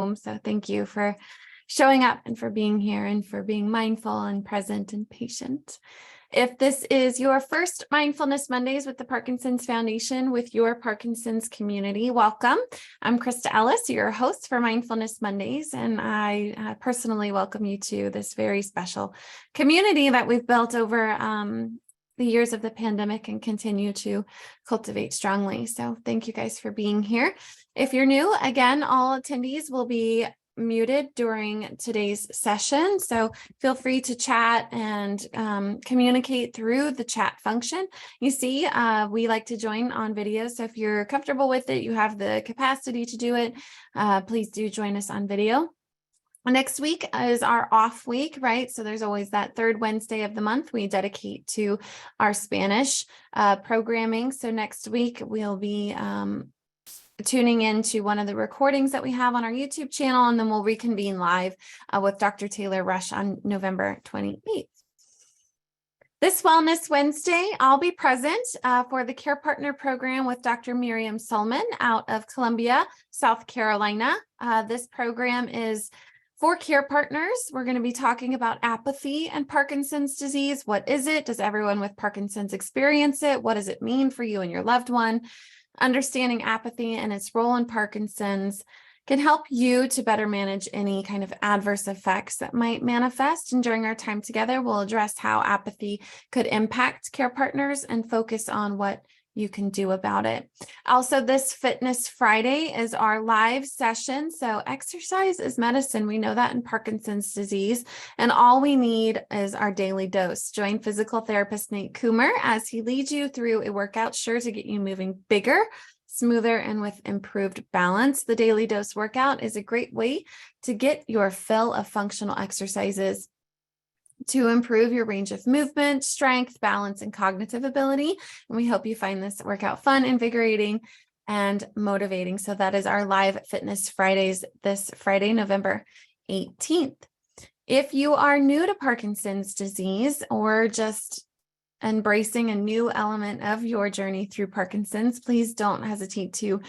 So thank you for showing up and for being here and for being mindful and present and patient. If this is your first Mindfulness Mondays with the Parkinson's Foundation with your Parkinson's community, welcome. I'm Krista Ellis, your host for Mindfulness Mondays, and I personally welcome you to this very special community that we've built over the years of the pandemic and continue to cultivate strongly. So thank you guys for being here. If you're new, again, all attendees will be muted during today's session. So feel free to chat and communicate through the chat function. You see, we like to join on video. So if you're comfortable with it, you have the capacity to do it, please do join us on video. Next week is our off week, right? So there's always that third Wednesday of the month we dedicate to our Spanish programming. So next week we'll be tuning into one of the recordings that we have on our YouTube channel, and then we'll reconvene live with Dr. Taylor Rush on November 28th. This Wellness Wednesday, I'll be present for the Care Partner Program with Dr. Miriam Solman out of Columbia, South Carolina. This program is for care partners. We're going to be talking about apathy and Parkinson's disease. What is it? Does everyone with Parkinson's experience it? What does it mean for you and your loved one? Understanding apathy and its role in Parkinson's can help you to better manage any kind of adverse effects that might manifest. And during our time together, we'll address how apathy could impact care partners and focus on what you can do about it. Also, this Fitness Friday is our live session. So exercise is medicine. We know that in Parkinson's disease, and all we need is our daily dose. Join physical therapist Nate Coomer as he leads you through a workout sure to get you moving bigger, smoother, and with improved balance. The daily dose workout is a great way to get your fill of functional exercises to improve your range of movement, strength, balance, and cognitive ability. And we hope you find this workout fun, invigorating, and motivating. So that is our live Fitness Fridays this Friday, November 18th. If you are new to Parkinson's disease or just embracing a new element of your journey through Parkinson's, please don't hesitate to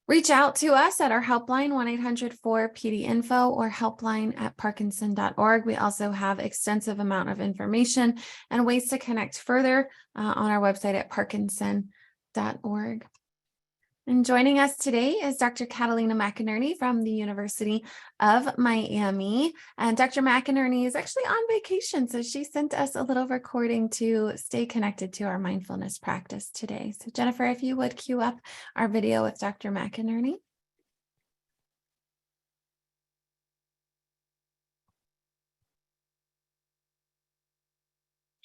reach out to us at our helpline, 1-800-4PD-INFO, or helpline@parkinson.org. We also have extensive amount of information and ways to connect further on our website at parkinson.org. And joining us today is Dr. Catalina McInerney from the University of Miami. And Dr. McInerney is actually on vacation, so she sent us a little recording to stay connected to our mindfulness practice today. So Jennifer, if you would cue up our video with Dr. McInerney.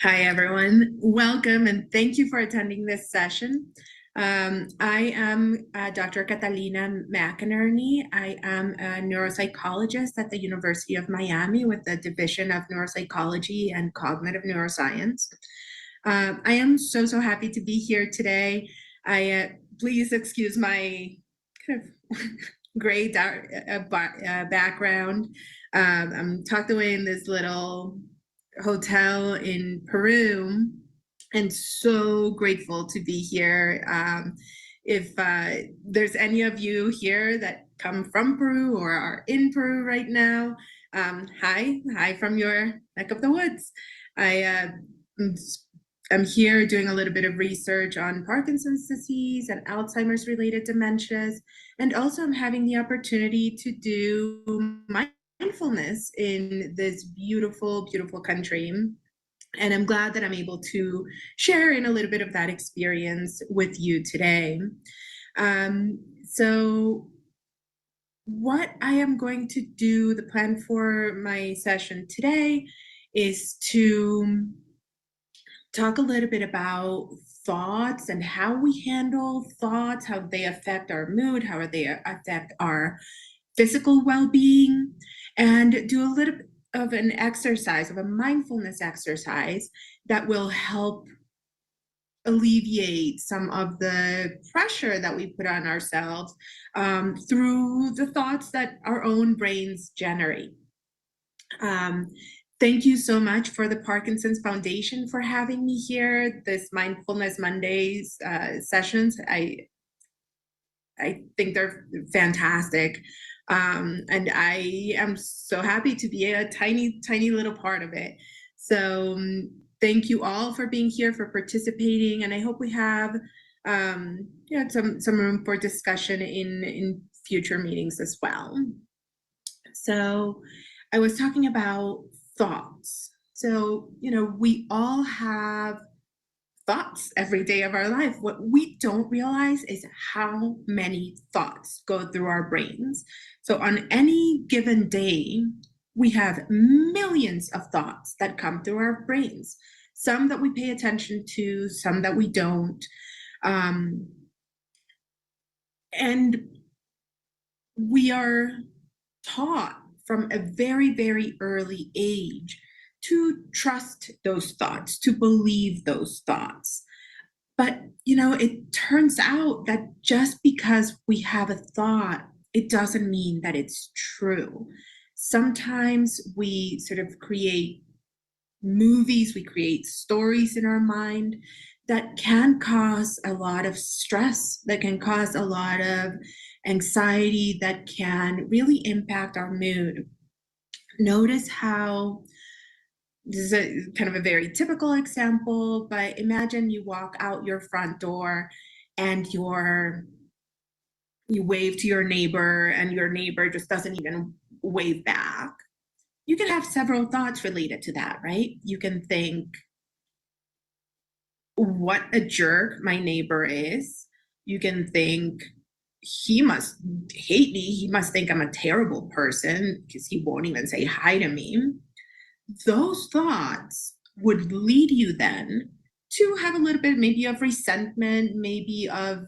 Hi, everyone. Welcome, and thank you for attending this session. I am Dr. Catalina McInerney. I am a neuropsychologist at the University of Miami with the Division of Neuropsychology and Cognitive Neuroscience. I am so happy to be here today. Please excuse my kind of gray background. I'm tucked away in this little hotel in Peru, and so grateful to be here. If there's any of you here that come from Peru or are in Peru right now, hi from your neck of the woods. I'm here doing a little bit of research on Parkinson's disease and Alzheimer's related dementias, and also I'm having the opportunity to do mindfulness in this beautiful country. And I'm glad that I'm able to share in a little bit of that experience with you today. So what I am going to do, the plan for my session today is to talk a little bit about thoughts and how we handle thoughts, how they affect our mood, how they affect our physical well-being, and do a little bit of an exercise, of a mindfulness exercise that will help alleviate some of the pressure that we put on ourselves through the thoughts that our own brains generate. Thank you so much for the Parkinson's Foundation for having me here. This Mindfulness Mondays sessions, I think they're fantastic. And I am so happy to be a tiny, tiny little part of it. So thank you all for being here, for participating, and I hope we have some room for discussion in future meetings as well. So I was talking about thoughts. So, we all have thoughts every day of our life. What we don't realize is how many thoughts go through our brains. So on any given day, we have millions of thoughts that come through our brains, some that we pay attention to, some that we don't. And we are taught from a very, very early age to trust those thoughts, to believe those thoughts. But, it turns out that just because we have a thought, it doesn't mean that it's true. Sometimes we sort of create movies, we create stories in our mind that can cause a lot of stress, that can cause a lot of anxiety, that can really impact our mood. Notice how this is a kind of a very typical example, but imagine you walk out your front door and you wave to your neighbor and your neighbor just doesn't even wave back. You can have several thoughts related to that, right? You can think, what a jerk my neighbor is. You can think, he must hate me. He must think I'm a terrible person because he won't even say hi to me. Those thoughts would lead you then to have a little bit maybe of resentment, maybe of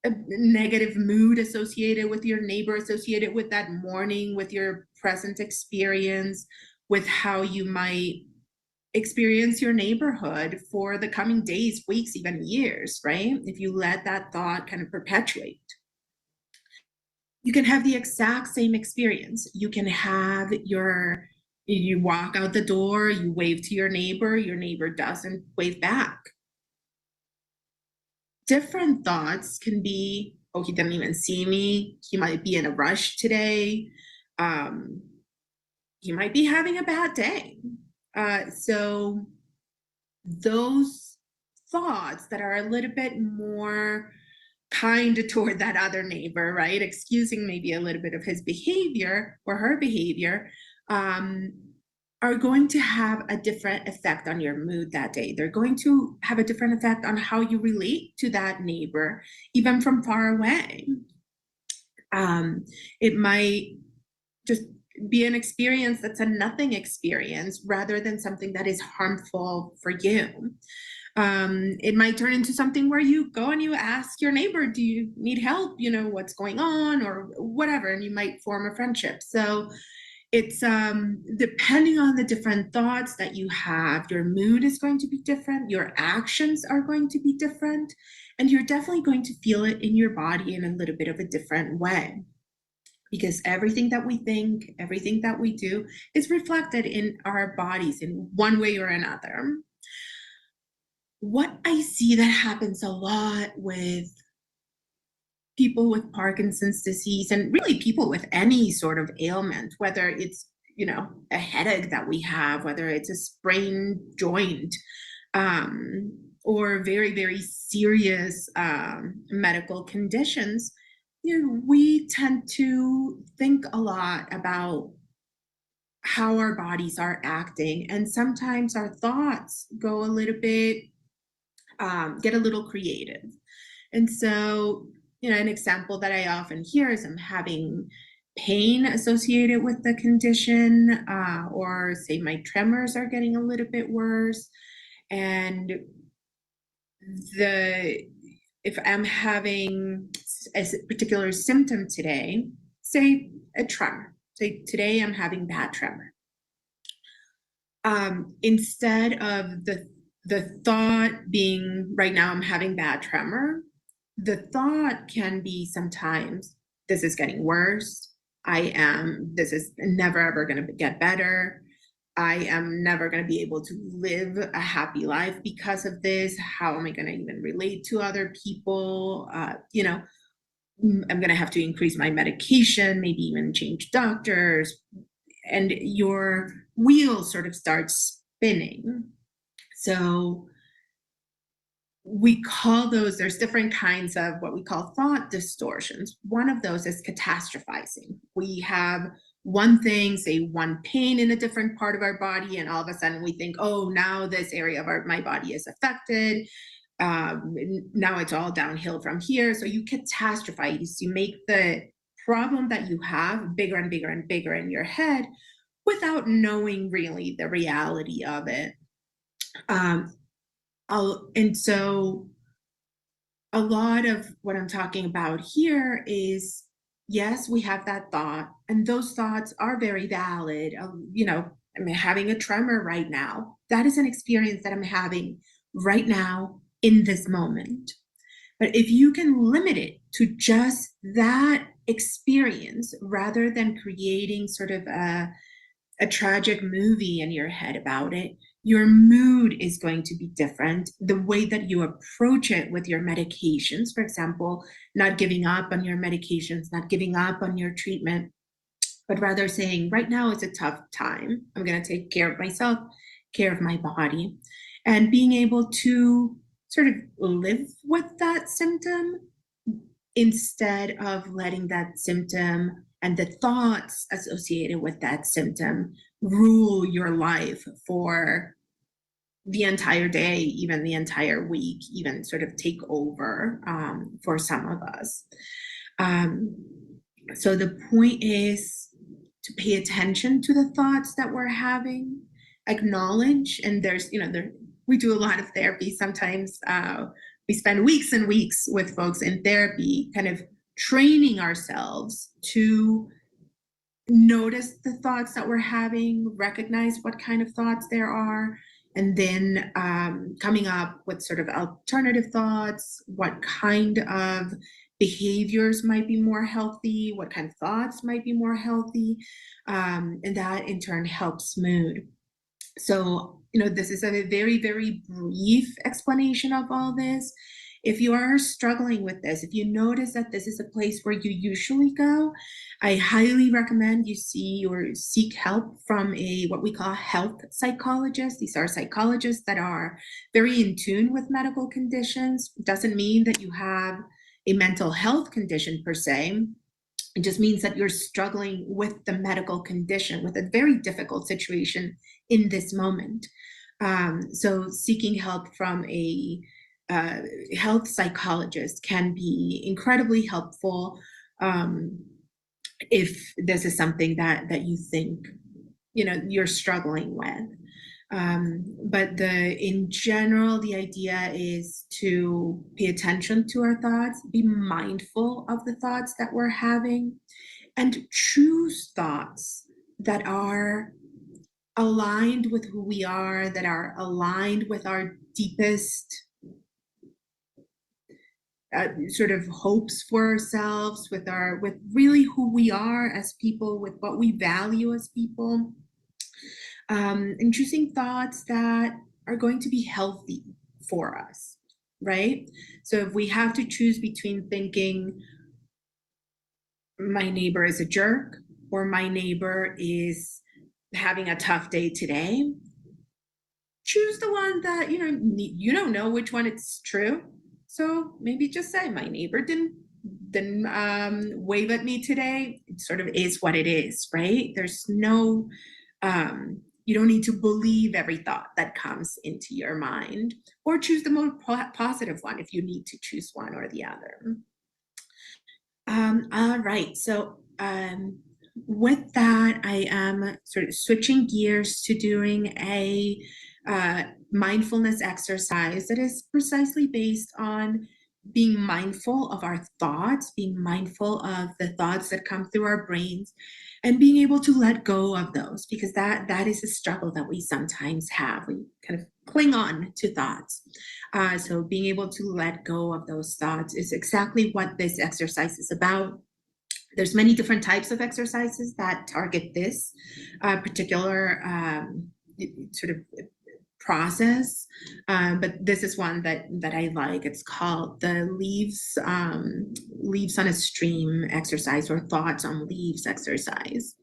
a negative mood associated with your neighbor, associated with that morning, with your present experience, with how you might experience your neighborhood for the coming days, weeks, even years, right? If you let that thought kind of perpetuate. You can have the exact same experience. You can have you walk out the door, you wave to your neighbor doesn't wave back. Different thoughts can be, oh, he didn't even see me. He might be in a rush today. Um, he might be having a bad day. So those thoughts that are a little bit more kind toward that other neighbor, right? Excusing maybe a little bit of his behavior or her behavior, are going to have a different effect on your mood that day. They're going to have a different effect on how you relate to that neighbor, even from far away. It might just be an experience that's a nothing experience rather than something that is harmful for you. It might turn into something where you go and you ask your neighbor, do you need help? What's going on or whatever, and you might form a friendship. So it's depending on the different thoughts that you have, your mood is going to be different, your actions are going to be different, and you're definitely going to feel it in your body in a little bit of a different way. Because everything that we think, everything that we do is reflected in our bodies in one way or another. What I see that happens a lot with people with Parkinson's disease, and really people with any sort of ailment, whether it's, a headache that we have, whether it's a sprained joint, or very, very serious medical conditions, we tend to think a lot about how our bodies are acting. And sometimes our thoughts go a little bit, get a little creative. And so, an example that I often hear is I'm having pain associated with the condition, or say my tremors are getting a little bit worse. And if I'm having a particular symptom today, say a tremor, say today I'm having bad tremor. Instead of the thought being right now I'm having bad tremor, the thought can be sometimes this is getting worse. This is never ever going to get better. I am never going to be able to live a happy life because of this. How am I going to even relate to other people? I'm going to have to increase my medication, maybe even change doctors, and your wheel sort of starts spinning. So we call those, there's different kinds of what we call thought distortions. One of those is catastrophizing. We have one thing, say one pain in a different part of our body, and all of a sudden we think, oh, now this area of my body is affected. Now it's all downhill from here. So you catastrophize, you make the problem that you have bigger and bigger and bigger in your head without knowing really the reality of it. And so a lot of what I'm talking about here is, yes, we have that thought, and those thoughts are very valid. I'm having a tremor right now. That is an experience that I'm having right now in this moment. But if you can limit it to just that experience rather than creating sort of a tragic movie in your head about it, your mood is going to be different. The way that you approach it with your medications, for example, not giving up on your medications, not giving up on your treatment, but rather saying, right now it's a tough time. I'm going to take care of myself, care of my body, and being able to sort of live with that symptom instead of letting that symptom and the thoughts associated with that symptom rule your life for the entire day, even the entire week, even sort of take over for some of us. So the point is to pay attention to the thoughts that we're having, acknowledge, and we do a lot of therapy. Sometimes we spend weeks and weeks with folks in therapy, kind of training ourselves to notice the thoughts that we're having, recognize what kind of thoughts there are, and then coming up with sort of alternative thoughts, what kind of behaviors might be more healthy, what kind of thoughts might be more healthy, and that in turn helps mood. So, this is a very, very brief explanation of all this. If you are struggling with this, if you notice that this is a place where you usually go, I highly recommend you see or seek help from what we call health psychologists. These are psychologists that are very in tune with medical conditions. It doesn't mean that you have a mental health condition per se. It just means that you're struggling with the medical condition, with a very difficult situation in this moment. So seeking help from a health psychologist can be incredibly helpful if this is something that you think you're struggling with. But in general, the idea is to pay attention to our thoughts, be mindful of the thoughts that we're having, and choose thoughts that are aligned with who we are, that are aligned with our deepest sort of hopes for ourselves, with really who we are as people, with what we value as people. And choosing thoughts that are going to be healthy for us, right? So if we have to choose between thinking my neighbor is a jerk or my neighbor is having a tough day today, choose the one that you don't know which one it's true. So maybe just say my neighbor didn't wave at me today. It sort of is what it is, right? There's no you don't need to believe every thought that comes into your mind, or choose the more positive one if you need to choose one or the other. All right, so with that, I am sort of switching gears to doing a mindfulness exercise that is precisely based on being mindful of our thoughts, being mindful of the thoughts that come through our brains, and being able to let go of those, because that is a struggle that we sometimes have. We kind of cling on to thoughts. So being able to let go of those thoughts is exactly what this exercise is about. There's many different types of exercises that target this particular sort of process, but this is one that I like. It's called the leaves on a stream exercise, or thoughts on leaves exercise.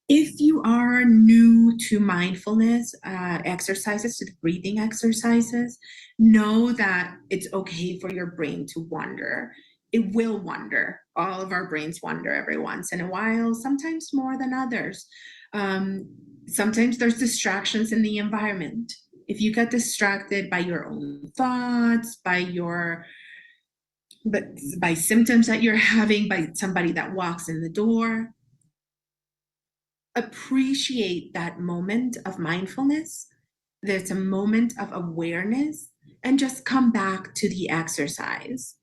If you are new to mindfulness exercises, to the breathing exercises, know that it's okay for your brain to wander. It will wander. All of our brains wander every once in a while, sometimes more than others. Sometimes there's distractions in the environment. If you get distracted by your own thoughts, by symptoms that you're having, by somebody that walks in the door, appreciate that moment of mindfulness. There's a moment of awareness, and just come back to the exercise.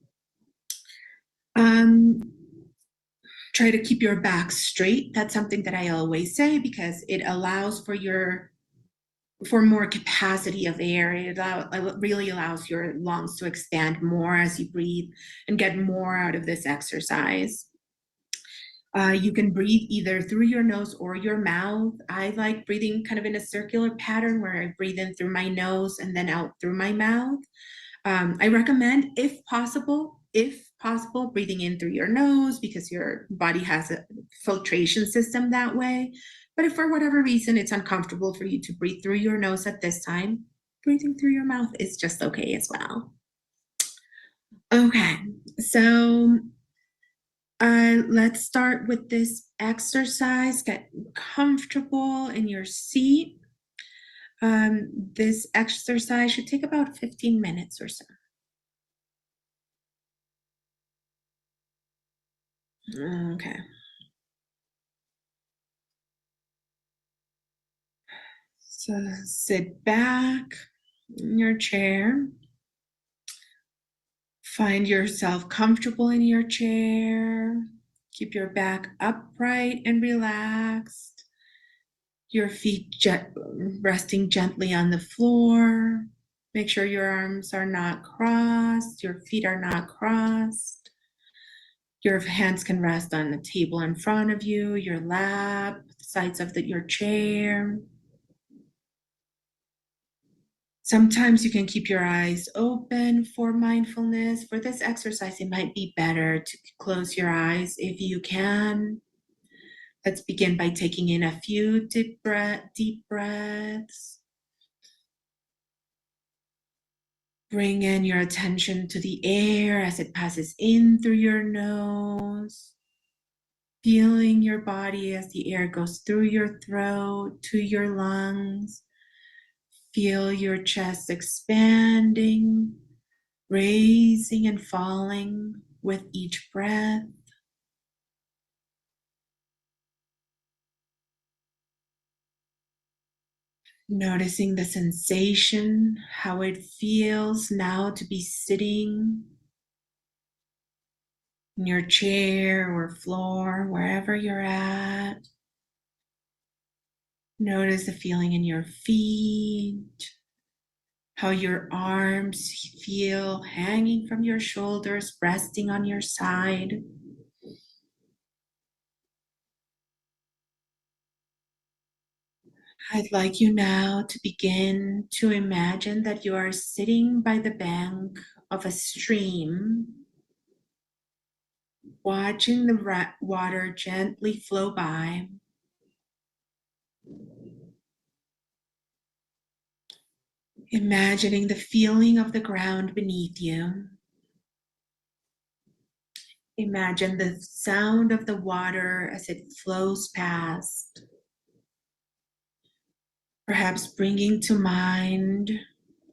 Try to keep your back straight. That's something that I always say, because it allows for more capacity of air. It really allows your lungs to expand more as you breathe and get more out of this exercise. You can breathe either through your nose or your mouth. I like breathing kind of in a circular pattern, where I breathe in through my nose and then out through my mouth. I recommend, if possible, breathing in through your nose, because your body has a filtration system that way. But if for whatever reason it's uncomfortable for you to breathe through your nose at this time, breathing through your mouth is just okay as well. Okay, so let's start with this exercise. Get comfortable in your seat. This exercise should take about 15 minutes or so. Okay. So sit back in your chair. Find yourself comfortable in your chair. Keep your back upright and relaxed. Your feet resting gently on the floor. Make sure your arms are not crossed, your feet are not crossed. Your hands can rest on the table in front of you, your lap, the sides of your chair. Sometimes you can keep your eyes open for mindfulness. For this exercise, it might be better to close your eyes if you can. Let's begin by taking in a few deep breaths. Bring in your attention to the air as it passes in through your nose. Feeling your body as the air goes through your throat to your lungs. Feel your chest expanding, raising and falling with each breath. Noticing the sensation, how it feels now to be sitting in your chair or floor, wherever you're at. Notice the feeling in your feet, how your arms feel hanging from your shoulders, resting on your side. I'd like you now to begin to imagine that you are sitting by the bank of a stream, watching the water gently flow by. Imagining the feeling of the ground beneath you. Imagine the sound of the water as it flows past. Perhaps bringing to mind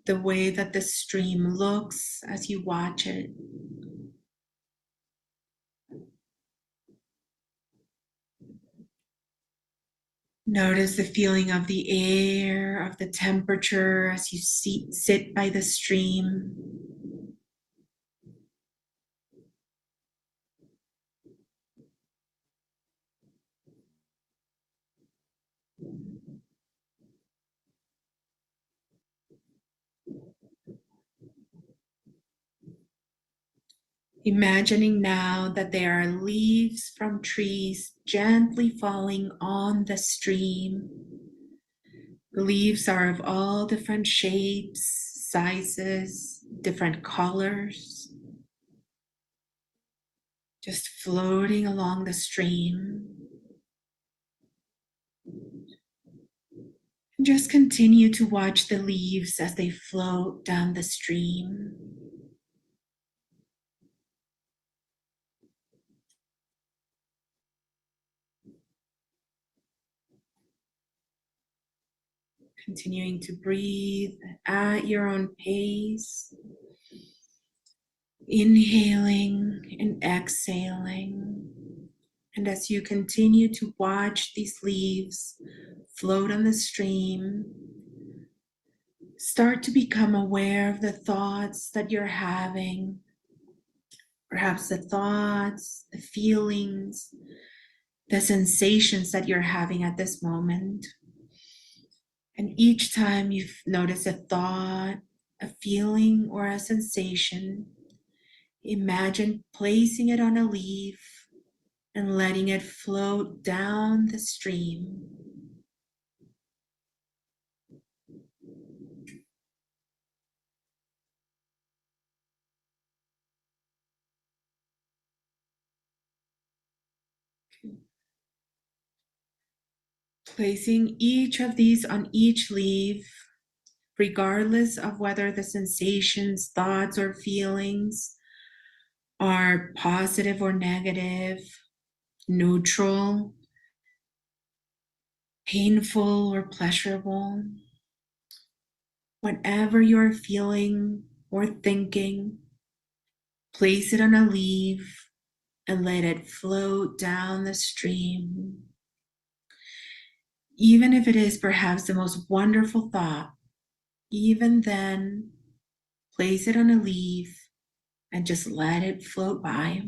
the way that the stream looks as you watch it. Notice the feeling of the air, of the temperature as you sit by the stream. Imagining now that there are leaves from trees gently falling on the stream, The leaves are of all different shapes, sizes, different colors, just floating along the stream. And just continue to watch the leaves as they float down the stream. Continuing to breathe at your own pace, inhaling and exhaling. And as you continue to watch these leaves float on the stream, start to become aware of the thoughts that you're having, perhaps the thoughts, the feelings, the sensations that you're having at this moment. And each time you notice a thought, a feeling, or a sensation, imagine placing it on a leaf and letting it float down the stream. Placing each of these on each leaf, regardless of whether the sensations, thoughts, or feelings are positive or negative, neutral, painful or pleasurable. Whatever you're feeling or thinking, place it on a leaf and let it float down the stream. Even if it is perhaps the most wonderful thought, even then, place it on a leaf and just let it float by.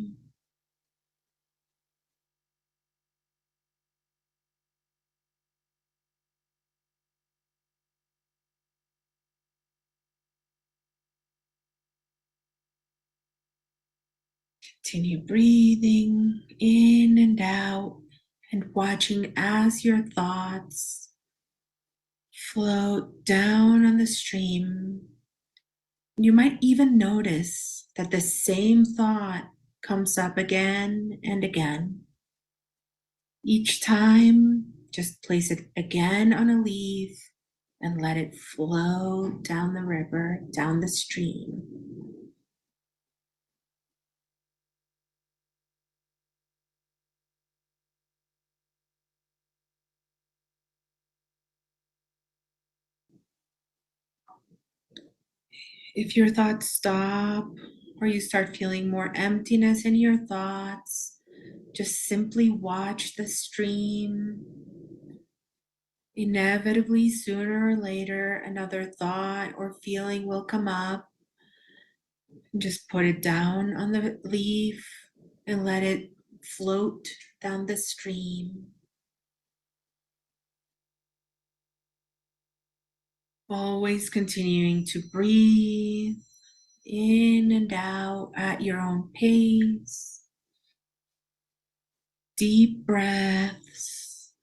Continue breathing in and out and watching as your thoughts float down on the stream. You might even notice that the same thought comes up again and again. Each time, just place it again on a leaf and let it float down the river, down the stream. If your thoughts stop or you start feeling more emptiness in your thoughts, just simply watch the stream. Inevitably, sooner or later, another thought or feeling will come up. Just put it down on the leaf and let it float down the stream. Always continuing to breathe in and out at your own pace. Deep breaths.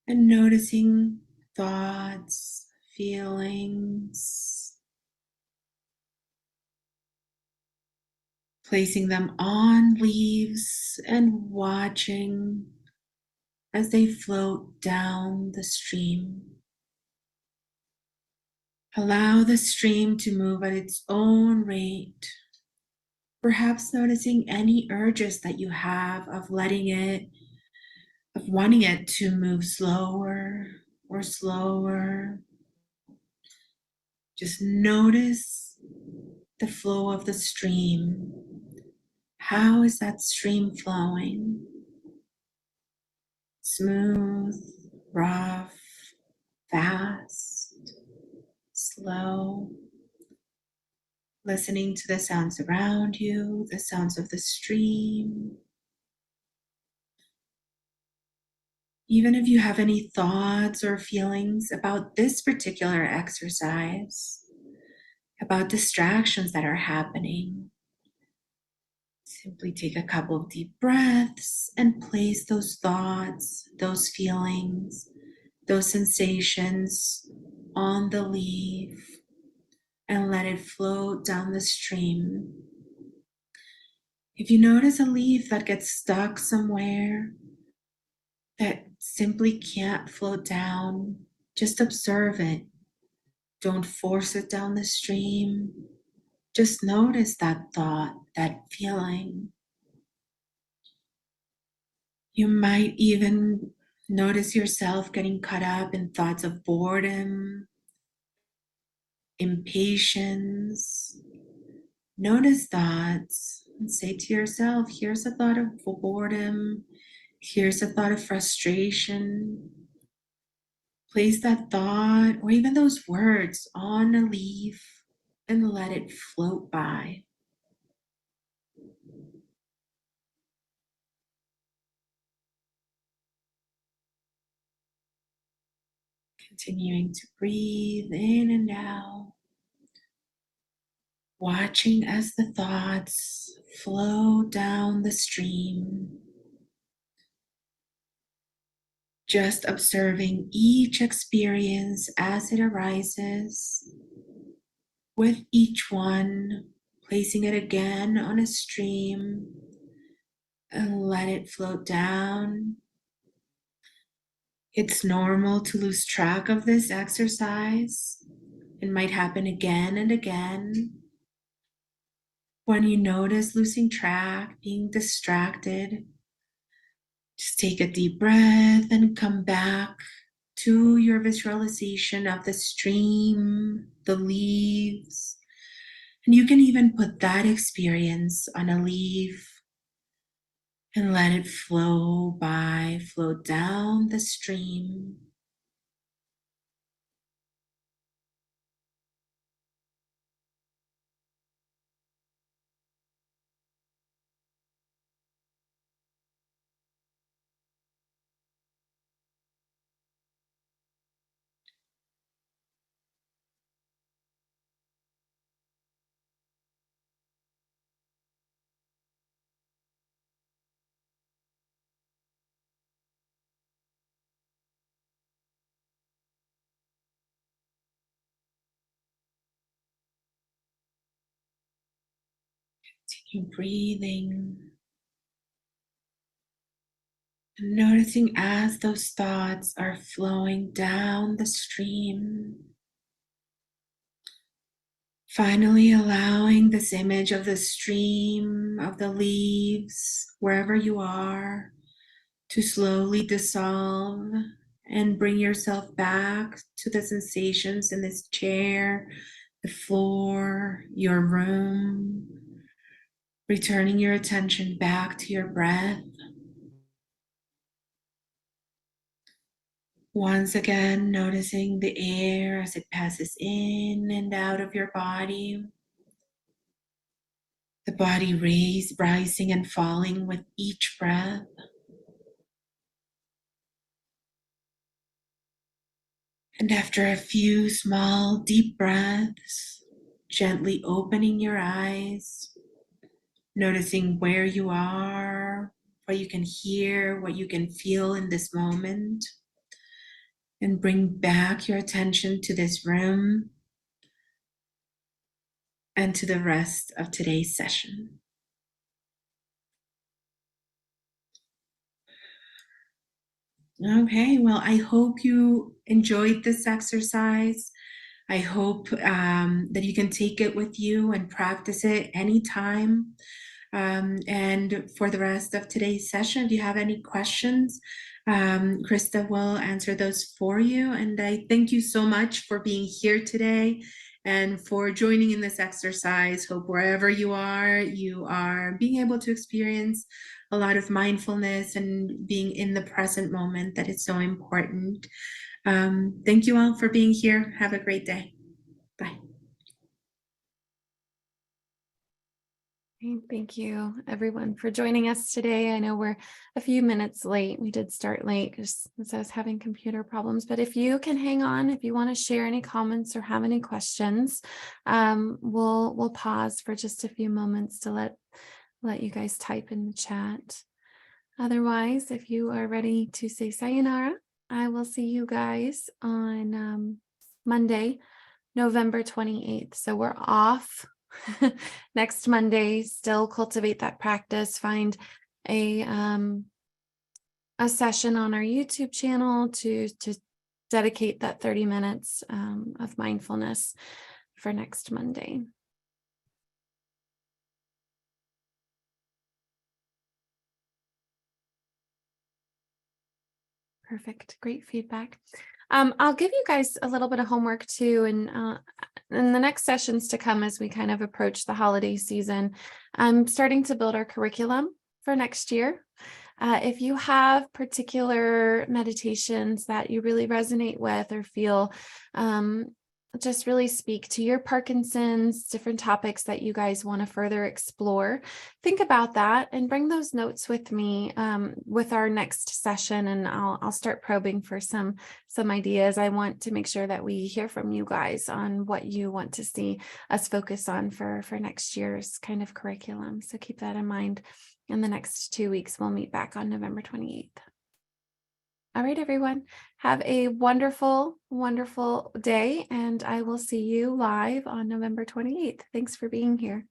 And noticing thoughts, feelings, placing them on leaves and watching as they float down the stream. Allow the stream to move at its own rate, perhaps noticing any urges that you have of wanting it to move slower or slower. Just notice the flow of the stream. How is that stream flowing? Smooth, rough, fast, slow. Listening to the sounds around you, the sounds of the stream. Even if you have any thoughts or feelings about this particular exercise, about distractions that are happening, Simply take a couple of deep breaths and place those thoughts, those feelings, those sensations on the leaf and let it float down the stream. If you notice a leaf that gets stuck somewhere that simply can't float down, just observe it. Don't force it down the stream. Just notice that thought, that feeling. You might even notice yourself getting caught up in thoughts of boredom, impatience. Notice thoughts and say to yourself, here's a thought of boredom, here's a thought of frustration. Place that thought or even those words on a leaf and let it float by. Continuing to breathe in and out, watching as the thoughts flow down the stream, just observing each experience as it arises, with each one, placing it again on a stream and let it float down. It's normal to lose track of this exercise. It might happen again and again. When you notice losing track, being distracted, just take a deep breath and come back to your visualization of the stream, the leaves. And you can even put that experience on a leaf and let it flow by, flow down the stream. Continue breathing and noticing as those thoughts are flowing down the stream. Finally, allowing this image of the stream, of the leaves, wherever you are, to slowly dissolve and bring yourself back to the sensations in this chair, the floor, your room, returning your attention back to your breath. Once again, noticing the air as it passes in and out of your body. The body rising and falling with each breath. And after a few small, deep breaths, gently opening your eyes, noticing where you are, what you can hear, what you can feel in this moment. And bring back your attention to this room and to the rest of today's session. Okay, well, I hope you enjoyed this exercise. I hope that you can take it with you and practice it anytime. And for the rest of today's session, if you have any questions, Krista will answer those for you. And I thank you so much for being here today and for joining in this exercise. Hope wherever you are being able to experience a lot of mindfulness and being in the present moment. That is so important. Thank you all for being here. Have a great day. Bye. Thank you, everyone, for joining us today. I know we're a few minutes late. We did start late because I was having computer problems. But if you can hang on, if you want to share any comments or have any questions, we'll pause for just a few moments to let let you guys type in the chat. Otherwise, if you are ready to say sayonara, I will see you guys on Monday, November 28th. So we're off next Monday. Still cultivate that practice. Find a session on our YouTube channel to dedicate that 30 minutes of mindfulness for next Monday. Perfect. Great feedback. I'll give you guys a little bit of homework too, and in the next sessions to come as we kind of approach the holiday season, I'm starting to build our curriculum for next year. If you have particular meditations that you really resonate with or feel just really speak to your Parkinson's, different topics that you guys want to further explore, think about that and bring those notes with me with our next session, and I'll start probing for some ideas. I want to make sure that we hear from you guys on what you want to see us focus on for next year's kind of curriculum. So keep that in mind. In the next 2 weeks, we'll meet back on November 28th. All right, everyone, have a wonderful, wonderful day, and I will see you live on November 28th. Thanks for being here.